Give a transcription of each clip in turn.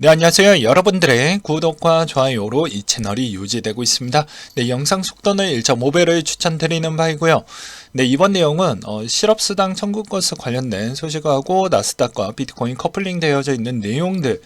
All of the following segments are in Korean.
네, 안녕하세요. 여러분들의 구독과 좋아요로 이 채널이 유지되고 있습니다. 네, 영상 속도는 1.5배를 추천드리는 바이고요. 네, 이번 내용은 실업수당 청구건수 관련된 소식하고 나스닥과 비트코인 커플링 되어져 있는 내용들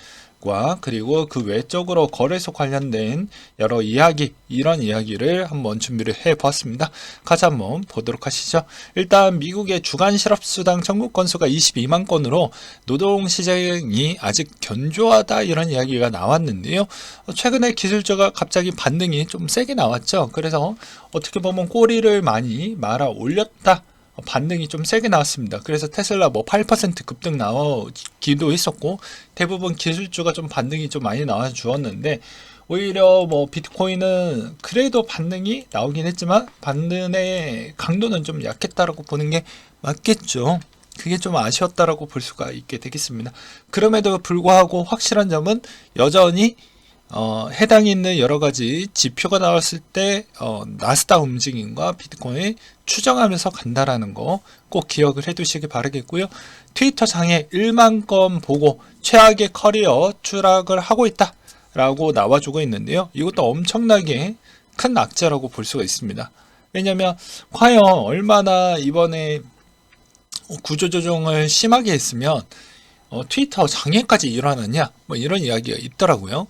그리고 그 외적으로 거래소 관련된 여러 이야기, 이런 이야기를 한번 준비를 해 보았습니다. 같이 한번 보도록 하시죠. 일단 미국의 주간 실업수당 청구 건수가 22만 건으로 노동시장이 아직 견조하다, 이런 이야기가 나왔는데요. 최근에 기술주가 갑자기 반등이 좀 세게 나왔죠. 그래서 어떻게 보면 꼬리를 많이 말아 올렸다, 반등이 좀 세게 나왔습니다. 그래서 테슬라 8% 급등 나오기도 했었고, 대부분 기술주가 좀 반등이 좀 많이 나와 주었는데, 오히려 비트코인은 그래도 반등이 나오긴 했지만 반등의 강도는 좀 약했다라고 보는 게 맞겠죠. 그게 좀 아쉬웠다라고 볼 수가 있게 되겠습니다. 그럼에도 불구하고 확실한 점은 여전히 해당이 있는 여러 가지 지표가 나왔을 때 나스닥 움직임과 비트코인 추정하면서 간다라는 거 꼭 기억을 해두시기 바라겠고요. 트위터 장에 1만 건 보고 최악의 커리어 추락을 하고 있다 라고 나와주고 있는데요. 이것도 엄청나게 큰 악재라고 볼 수가 있습니다. 왜냐하면 과연 얼마나 이번에 구조조정을 심하게 했으면 트위터 장애까지 일어났냐, 이런 이야기가 있더라고요.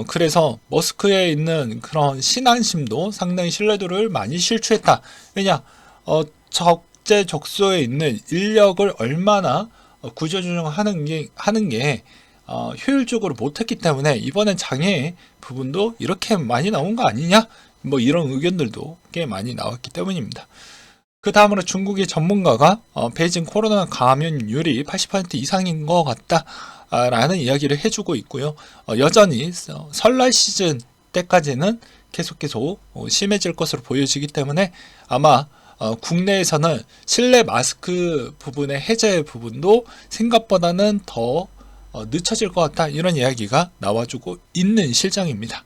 그래서 머스크에 있는 그런 신안심도 상당히 신뢰도를 많이 실추했다. 왜냐, 적재적소에 있는 인력을 얼마나 구조조정하는 게 효율적으로 못했기 때문에 이번엔 장애 부분도 이렇게 많이 나온 거 아니냐, 이런 의견들도 꽤 많이 나왔기 때문입니다. 그 다음으로 중국의 전문가가 베이징 코로나 감염률이 80% 이상인 것 같다 라는 이야기를 해주고 있고요. 여전히 설날 시즌 때까지는 계속 심해질 것으로 보여지기 때문에 아마 국내에서는 실내 마스크 부분의 해제 부분도 생각보다는 더 늦춰질 것 같다, 이런 이야기가 나와주고 있는 실정입니다.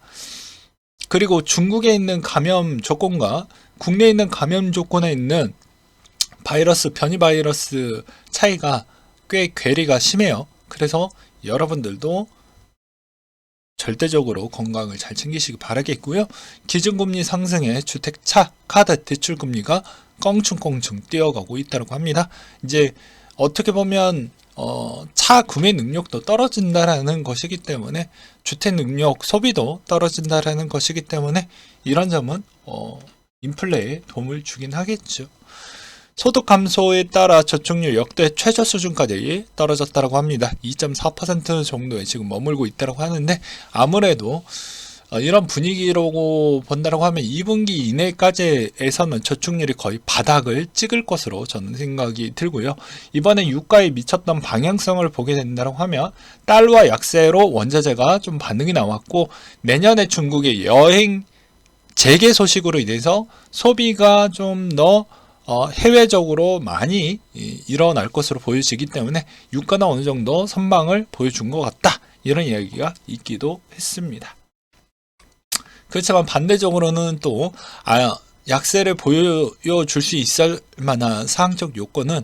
그리고 중국에 있는 감염 조건과 국내에 있는 감염 조건에 있는 바이러스, 변이 바이러스 차이가 꽤 괴리가 심해요. 그래서 여러분들도 절대적으로 건강을 잘 챙기시기 바라겠고요. 기준금리 상승에 주택차, 카드, 대출금리가 껑충껑충 뛰어가고 있다고 합니다. 이제 어떻게 보면 차 구매 능력도 떨어진다라는 것이기 때문에, 주택 능력 소비도 떨어진다라는 것이기 때문에 이런 점은 인플레에 도움을 주긴 하겠죠. 소득 감소에 따라 저축률 역대 최저 수준까지 떨어졌다고 합니다. 2.4% 정도에 지금 머물고 있다고 하는데, 아무래도 이런 분위기로 본다고 하면 2분기 이내까지에서는 저축률이 거의 바닥을 찍을 것으로 저는 생각이 들고요. 이번에 유가에 미쳤던 방향성을 보게 된다고 하면 달러 약세로 원자재가 좀 반응이 나왔고, 내년에 중국의 여행 재개 소식으로 인해서 소비가 좀 더 해외적으로 많이 일어날 것으로 보여지기 때문에 유가는 어느 정도 선방을 보여준 것 같다, 이런 이야기가 있기도 했습니다. 그렇지만 반대적으로는 또 약세를 보여줄 수 있을 만한 사항적 요건은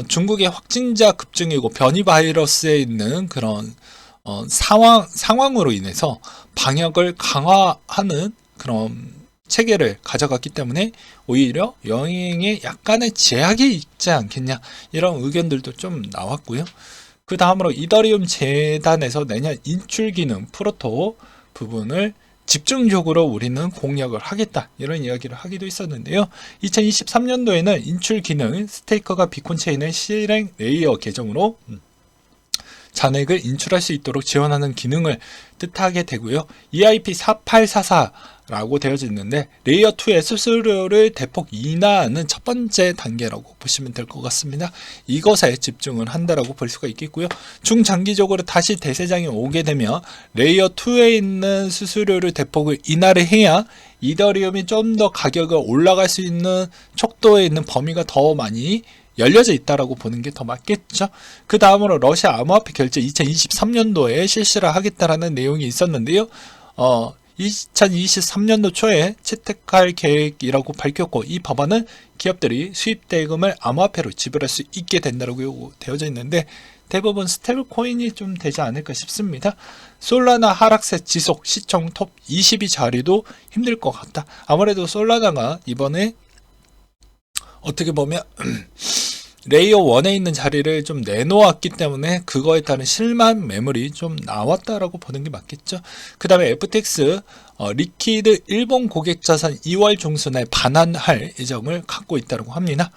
중국의 확진자 급증이고 변이 바이러스에 있는 그런 상황으로 인해서 방역을 강화하는 그런 체계를 가져갔기 때문에 오히려 여행에 약간의 제약이 있지 않겠냐, 이런 의견들도 좀 나왔고요. 그 다음으로 이더리움 재단에서 내년 인출 기능 프로토 부분을 집중적으로 우리는 공략을 하겠다, 이런 이야기를 하기도 했었는데요. 2023년도에는 인출 기능 스테이커가 비콘 체인의 실행 레이어 계정으로 잔액을 인출할 수 있도록 지원하는 기능을 뜻하게 되고요. EIP4844라고 되어져 있는데, 레이어2의 수수료를 대폭 인하하는 첫 번째 단계라고 보시면 될 것 같습니다. 이것에 집중을 한다라고 볼 수가 있겠고요. 중장기적으로 다시 대세장이 오게 되면 레이어2에 있는 수수료를 대폭 인하를 해야 이더리움이 좀 더 가격이 올라갈 수 있는 척도에 있는 범위가 더 많이 열려져 있다라고 보는 게 더 맞겠죠. 그 다음으로 러시아 암호화폐 결제 2023년도에 실시를 하겠다라는 내용이 있었는데요. 2023년도 초에 채택할 계획이라고 밝혔고, 이 법안은 기업들이 수입 대금을 암호화폐로 지불할 수 있게 된다고 되어져 있는데, 대부분 스테블 코인이 좀 되지 않을까 싶습니다. 솔라나 하락세 지속 시총 톱 20위 자리도 힘들 것 같다. 아무래도 솔라나가 이번에 어떻게 보면 레이어 1에 있는 자리를 좀 내놓았기 때문에 그거에 따른 실망 매물이 좀 나왔다라고 보는 게 맞겠죠. 그 다음에 FTX 리퀴드 일본 고객 자산 2월 중순에 반환할 예정을 갖고 있다고 합니다.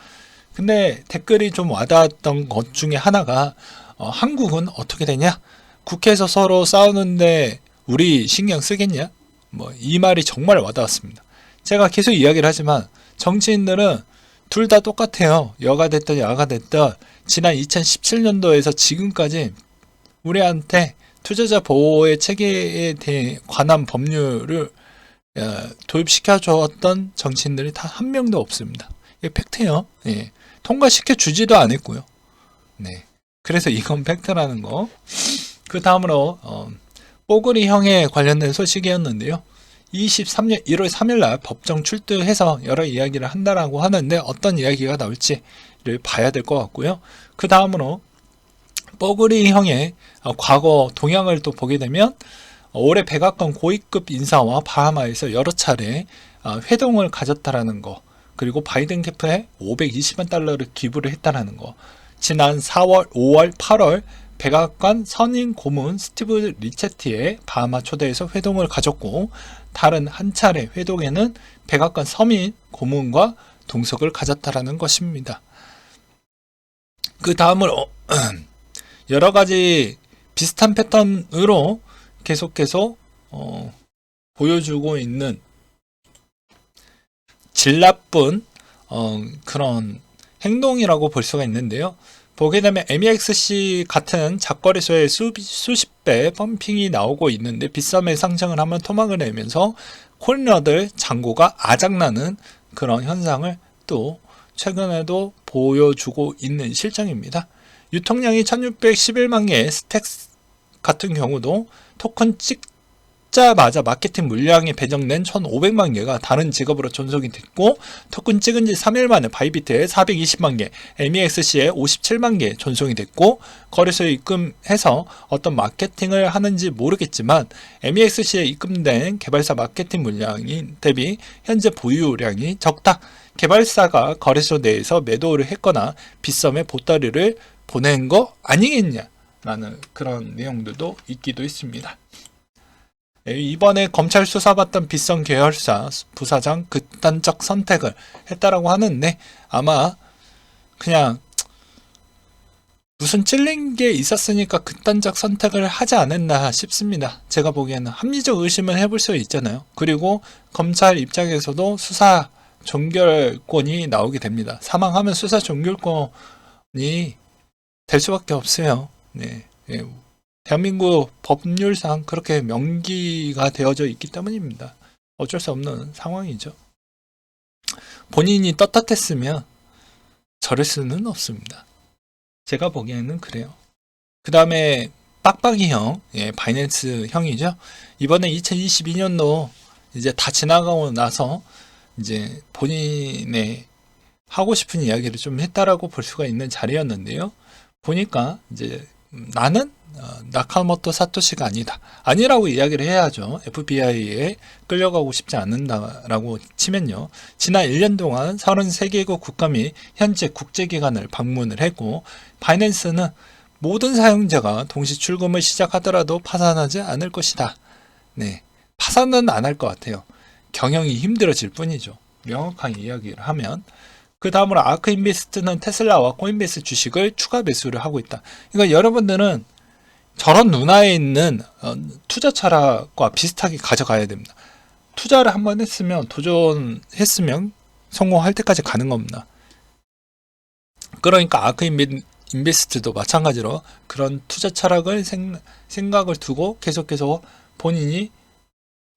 근데 댓글이 좀 와닿았던 것 중에 하나가 한국은 어떻게 되냐? 국회에서 서로 싸우는데 우리 신경 쓰겠냐? 뭐 이 말이 정말 와닿았습니다. 제가 계속 이야기를 하지만 정치인들은 둘 다 똑같아요. 여가 됐든 야가 됐든 지난 2017년도에서 지금까지 우리한테 투자자 보호의 체계에 대해 관한 법률을 도입시켜 줬던 정치인들이 다 한 명도 없습니다. 이게 팩트예요. 예. 통과시켜 주지도 않았고요. 네. 그래서 이건 팩트라는 거. 그 다음으로 뽀글이형에 관련된 소식이었는데요. 23년 1월 3일 날 법정 출두해서 여러 이야기를 한다라고 하는데 어떤 이야기가 나올지를 봐야 될 것 같고요. 그 다음으로 뽀글이형의 과거 동향을 또 보게 되면 올해 백악관 고위급 인사와 바하마에서 여러 차례 회동을 가졌다라는 거, 그리고 바이든 캠프에 520만 달러를 기부를 했다라는 거, 지난 4월, 5월, 8월 백악관 선임 고문 스티브 리체티의 바하마 초대에서 회동을 가졌고, 다른 한 차례 회동에는 백악관 서민 고문과 동석을 가졌다라는 것입니다. 그 다음으로 여러 가지 비슷한 패턴으로 계속 보여주고 있는 질 나쁜 그런 행동이라고 볼 수가 있는데요. 보게 되면 MEXC 같은 잡거래소에 수십 배 펌핑이 나오고 있는데 빗썸에 상승을 하면 토막을 내면서 코인러들 잔고가 아작나는 그런 현상을 또 최근에도 보여주고 있는 실정입니다. 유통량이 1611만 개의 스택스 같은 경우도 토큰 찍자마자 마케팅 물량이 배정된 1500만 개가 다른 직업으로 전송이 됐고, 토큰 찍은 지 3일 만에 바이비트에 420만 개, MEXC에 57만 개 전송이 됐고, 거래소에 입금해서 어떤 마케팅을 하는지 모르겠지만 MEXC에 입금된 개발사 마케팅 물량이 대비 현재 보유량이 적다. 개발사가 거래소 내에서 매도를 했거나 빗썸에 보따리를 보낸 거 아니겠냐 라는 그런 내용들도 있기도 있습니다. 이번에 검찰 수사받던 빗썸 계열사 부사장 극단적 선택을 했다라고 하는데 아마 그냥 무슨 찔린 게 있었으니까 극단적 선택을 하지 않았나 싶습니다. 제가 보기에는 합리적 의심을 해볼 수 있잖아요. 그리고 검찰 입장에서도 수사 종결권이 나오게 됩니다. 사망하면 수사 종결권이 될 수밖에 없어요. 네. 대한민국 법률상 그렇게 명기가 되어져 있기 때문입니다. 어쩔 수 없는 상황이죠. 본인이 떳떳했으면 저럴 수는 없습니다. 제가 보기에는 그래요. 그 다음에 빡빡이형, 바이낸스 형이죠. 이번에 2022년도 이제 다 지나가고 나서 이제 본인의 하고 싶은 이야기를 좀 했다라고 볼 수가 있는 자리였는데요. 보니까 이제 나는 나카모토 사토시가 아니라고 이야기를 해야죠. FBI에 끌려가고 싶지 않는다라고 치면요. 지난 1년 동안 33개국 국가 및 현재 국제기관을 방문을 했고, 바이낸스는 모든 사용자가 동시 출금을 시작하더라도 파산하지 않을 것이다. 네, 파산은 안 할 것 같아요. 경영이 힘들어질 뿐이죠. 명확한 이야기를 하면. 그 다음으로 아크인베스트는 테슬라와 코인베이스 주식을 추가 매수를 하고 있다. 그러니까 여러분들은 저런 눈화에 있는 투자 철학과 비슷하게 가져가야 됩니다. 투자를 한번 했으면, 도전했으면 성공할 때까지 가는 겁니다. 그러니까 아크인베스트도 마찬가지로 그런 투자 철학을 생각을 두고 계속해서 본인이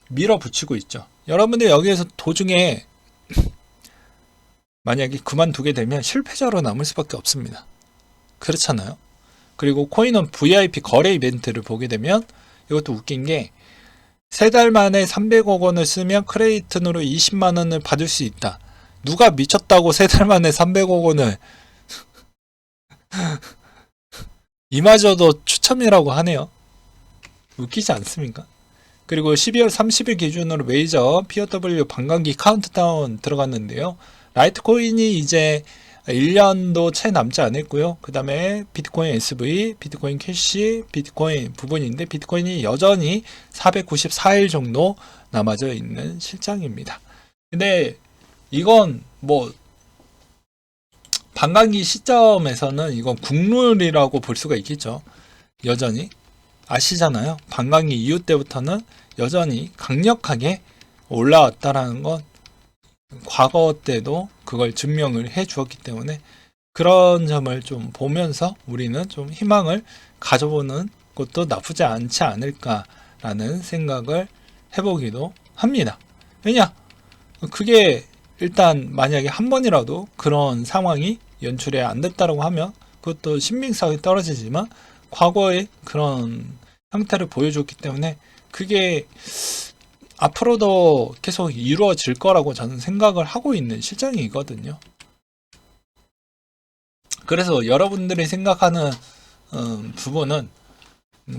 밀어붙이고 있죠. 여러분들 여기에서 도중에 만약에 그만두게 되면 실패자로 남을 수밖에 없습니다. 그렇잖아요. 그리고 코인원 VIP 거래 이벤트를 보게 되면 이것도 웃긴 게 3달 만에 300억 원을 쓰면 크레디트로 20만 원을 받을 수 있다. 누가 미쳤다고 3달 만에 300억 원을 이마저도 추첨이라고 하네요. 웃기지 않습니까? 그리고 12월 30일 기준으로 메이저 POW 반감기 카운트다운 들어갔는데요. 라이트코인이 이제 1년도 채 남지 않았고요. 그 다음에 비트코인 SV, 비트코인 캐시, 비트코인 부분인데 비트코인이 여전히 494일 정도 남아져 있는 실정입니다. 근데 이건 뭐 반감기 시점에서는 이건 국룰이라고 볼 수가 있겠죠. 여전히 아시잖아요. 반감기 이후 때부터는 여전히 강력하게 올라왔다라는 건 과거 때도 그걸 증명을 해 주었기 때문에 그런 점을 좀 보면서 우리는 좀 희망을 가져보는 것도 나쁘지 않지 않을까라는 생각을 해보기도 합니다. 왜냐? 그게 일단 만약에 한 번이라도 그런 상황이 연출이 안 됐다라고 하면 그것도 신빙성이 떨어지지만 과거에 그런 형태를 보여줬기 때문에 그게 앞으로도 계속 이루어질 거라고 저는 생각을 하고 있는 실정이거든요. 그래서 여러분들이 생각하는 부분은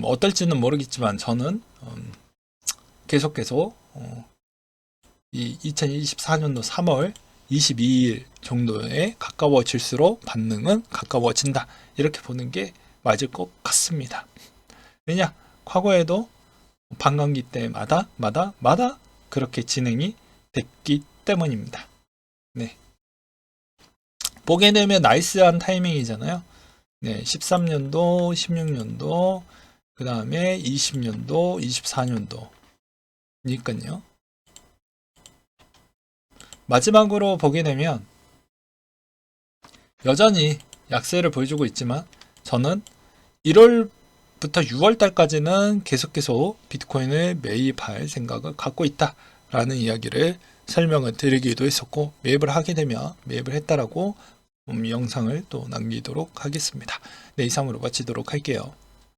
어떨지는 모르겠지만 저는 계속 이 2024년도 3월 22일 정도에 가까워질수록 반응은 가까워진다. 이렇게 보는 게 맞을 것 같습니다. 왜냐? 과거에도 반감기 때마다 그렇게 진행이 됐기 때문입니다. 네. 보게 되면 나이스한 타이밍이잖아요. 네, 13년도, 16년도, 그 다음에 20년도, 24년도니까요. 마지막으로 보게 되면 여전히 약세를 보여주고 있지만 저는 1월부터 6월 달까지는 계속 비트코인을 매입할 생각을 갖고 있다라는 이야기를 설명을 드리기도 했었고 매입을 하게 되면 매입을 했다라고 영상을 또 남기도록 하겠습니다. 네, 이상으로 마치도록 할게요.